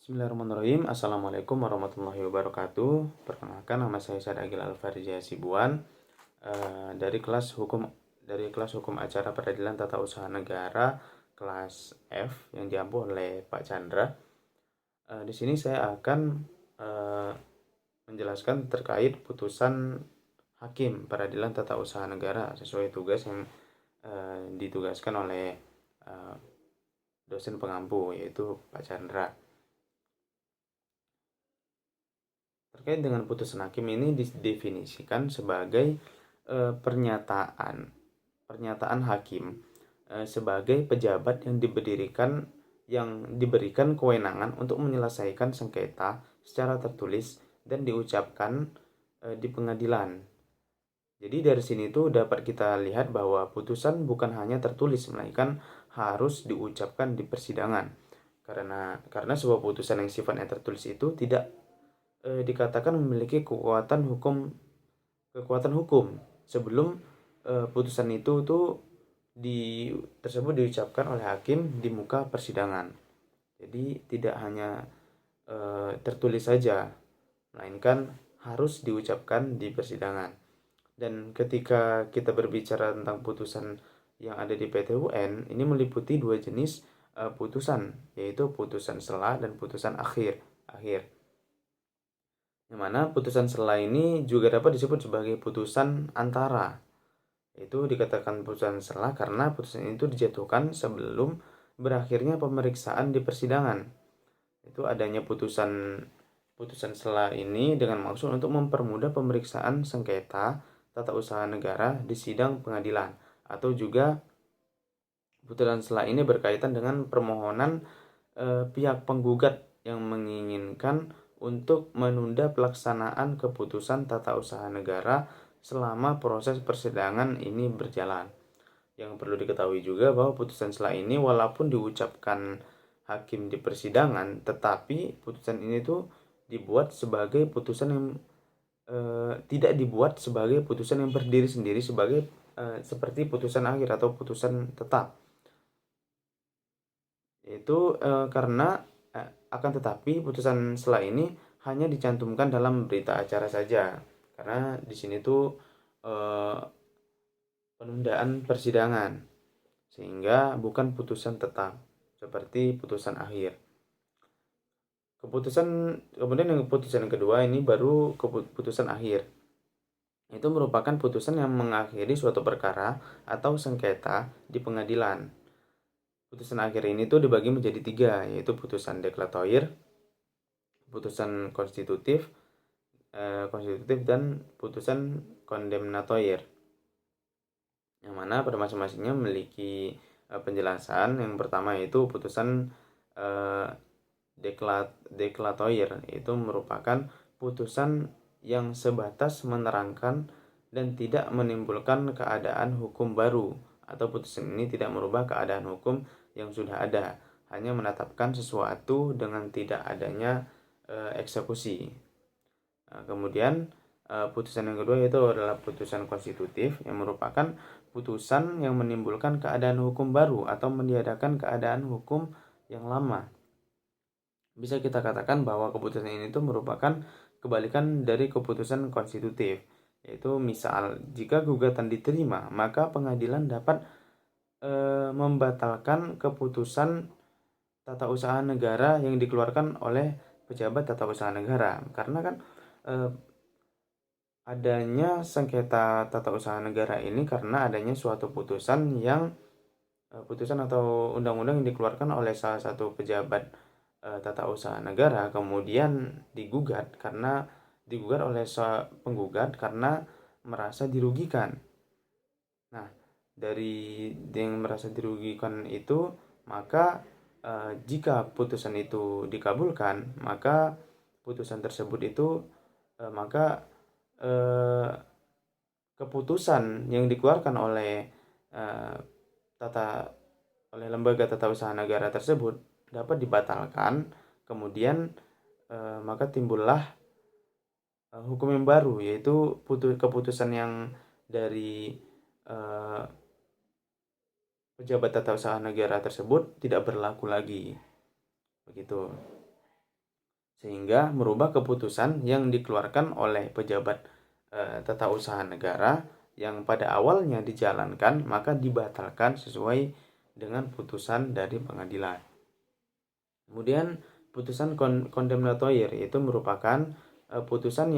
Bismillahirrahmanirrahim. Assalamualaikum warahmatullahi wabarakatuh. Perkenalkan, nama saya Syed Agil Alfarija Sibuan dari kelas hukum acara peradilan tata usaha negara kelas F yang diampu oleh Pak Chandra. Di sini saya akan menjelaskan terkait putusan hakim peradilan tata usaha negara sesuai tugas yang ditugaskan oleh dosen pengampu, yaitu Pak Chandra. Terkait dengan putusan hakim ini didefinisikan sebagai pernyataan hakim sebagai pejabat yang diberikan kewenangan untuk menyelesaikan sengketa secara tertulis dan diucapkan di pengadilan. Jadi dari sini tuh dapat kita lihat bahwa putusan bukan hanya tertulis, melainkan harus diucapkan di persidangan. Karena sebuah putusan yang sifatnya tertulis itu tidak dikatakan memiliki kekuatan hukum sebelum putusan itu tersebut diucapkan oleh hakim di muka persidangan. Jadi tidak hanya tertulis saja, melainkan harus diucapkan di persidangan. Dan ketika kita berbicara tentang putusan yang ada di PT UN, ini meliputi dua jenis putusan, yaitu putusan sela dan putusan akhir. Yang mana putusan sela ini juga dapat disebut sebagai putusan antara. Itu dikatakan putusan sela karena putusan itu dijatuhkan sebelum berakhirnya pemeriksaan di persidangan. Itu adanya putusan sela ini dengan maksud untuk mempermudah pemeriksaan sengketa tata usaha negara di sidang pengadilan, atau juga putusan sela ini berkaitan dengan permohonan pihak penggugat yang menginginkan untuk menunda pelaksanaan keputusan tata usaha negara selama proses persidangan ini berjalan. Yang perlu diketahui juga bahwa putusan sela ini walaupun diucapkan hakim di persidangan, tetapi putusan ini tuh dibuat sebagai putusan yang tidak dibuat sebagai putusan yang berdiri sendiri sebagai seperti putusan akhir atau putusan tetap. Itu karena akan tetapi putusan sela ini hanya dicantumkan dalam berita acara saja, karena di sini tuh penundaan persidangan, sehingga bukan putusan tetap seperti putusan akhir. Kemudian yang keputusan kedua ini baru keputusan akhir. Itu merupakan putusan yang mengakhiri suatu perkara atau sengketa di pengadilan. Putusan akhir ini tuh dibagi menjadi tiga, yaitu putusan deklaratoir, putusan konstitutif dan putusan kondemnatoir, yang mana pada masing-masingnya memiliki penjelasan. Yang pertama yaitu putusan deklaratoir, itu merupakan putusan yang sebatas menerangkan dan tidak menimbulkan keadaan hukum baru, atau putusan ini tidak merubah keadaan hukum yang sudah ada, hanya menetapkan sesuatu dengan tidak adanya eksekusi. Kemudian putusan yang kedua yaitu adalah putusan konstitutif, yang merupakan putusan yang menimbulkan keadaan hukum baru atau meniadakan keadaan hukum yang lama. Bisa kita katakan bahwa keputusan ini tuh merupakan kebalikan dari keputusan konstitutif, yaitu misal jika gugatan diterima, maka pengadilan dapat membatalkan keputusan tata usaha negara yang dikeluarkan oleh pejabat tata usaha negara, karena kan adanya sengketa tata usaha negara ini karena adanya suatu putusan atau undang-undang yang dikeluarkan oleh salah satu pejabat tata usaha negara, kemudian digugat oleh penggugat karena merasa dirugikan. Nah, dari yang merasa dirugikan itu, maka jika putusan itu dikabulkan, maka putusan tersebut itu maka keputusan yang dikeluarkan oleh lembaga tata usaha negara tersebut dapat dibatalkan. Kemudian maka timbullah hukum yang baru, yaitu keputusan yang dari pejabat tata usaha negara tersebut tidak berlaku lagi. Begitu. sehingga merubah keputusan yang dikeluarkan oleh pejabat tata usaha negara yang pada awalnya dijalankan maka dibatalkan sesuai dengan putusan dari pengadilan. Kemudian putusan kondemnatoir itu merupakan putusan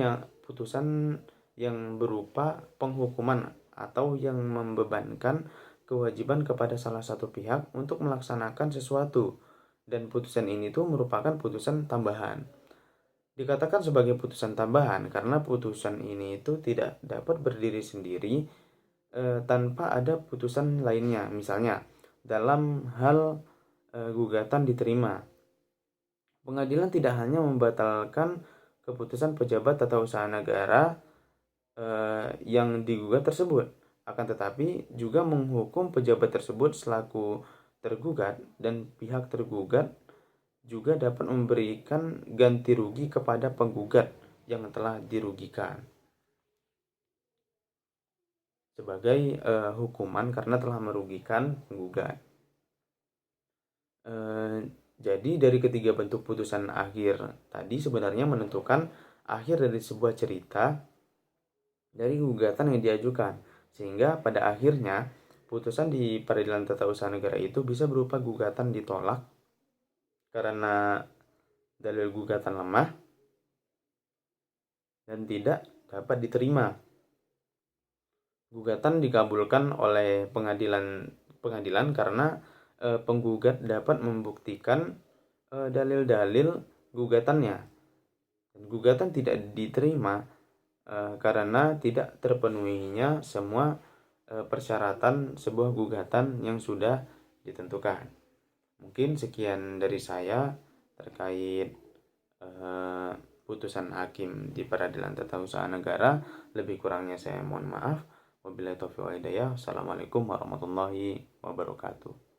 yang berupa penghukuman atau yang membebankan kewajiban kepada salah satu pihak untuk melaksanakan sesuatu, dan putusan ini tuh merupakan putusan tambahan. Dikatakan sebagai putusan tambahan karena putusan ini itu tidak dapat berdiri sendiri tanpa ada putusan lainnya. Misalnya dalam hal gugatan diterima, pengadilan tidak hanya membatalkan keputusan pejabat tata usaha negara yang digugat tersebut, akan tetapi juga menghukum pejabat tersebut selaku tergugat, dan pihak tergugat juga dapat memberikan ganti rugi kepada penggugat yang telah dirugikan sebagai hukuman karena telah merugikan penggugat. Jadi dari ketiga bentuk putusan akhir tadi sebenarnya menentukan akhir dari sebuah cerita dari gugatan yang diajukan, sehingga pada akhirnya putusan di peradilan tata usaha negara itu bisa berupa gugatan ditolak karena dalil gugatan lemah dan tidak dapat diterima. Gugatan dikabulkan oleh pengadilan karena penggugat dapat membuktikan dalil-dalil gugatannya. Dan gugatan tidak diterima karena tidak terpenuhinya semua persyaratan sebuah gugatan yang sudah ditentukan. Mungkin sekian dari saya terkait putusan hakim di peradilan tata usaha negara. Lebih kurangnya saya mohon maaf. Wabillahi taufiq wal hidayah. Assalamualaikum warahmatullahi wabarakatuh.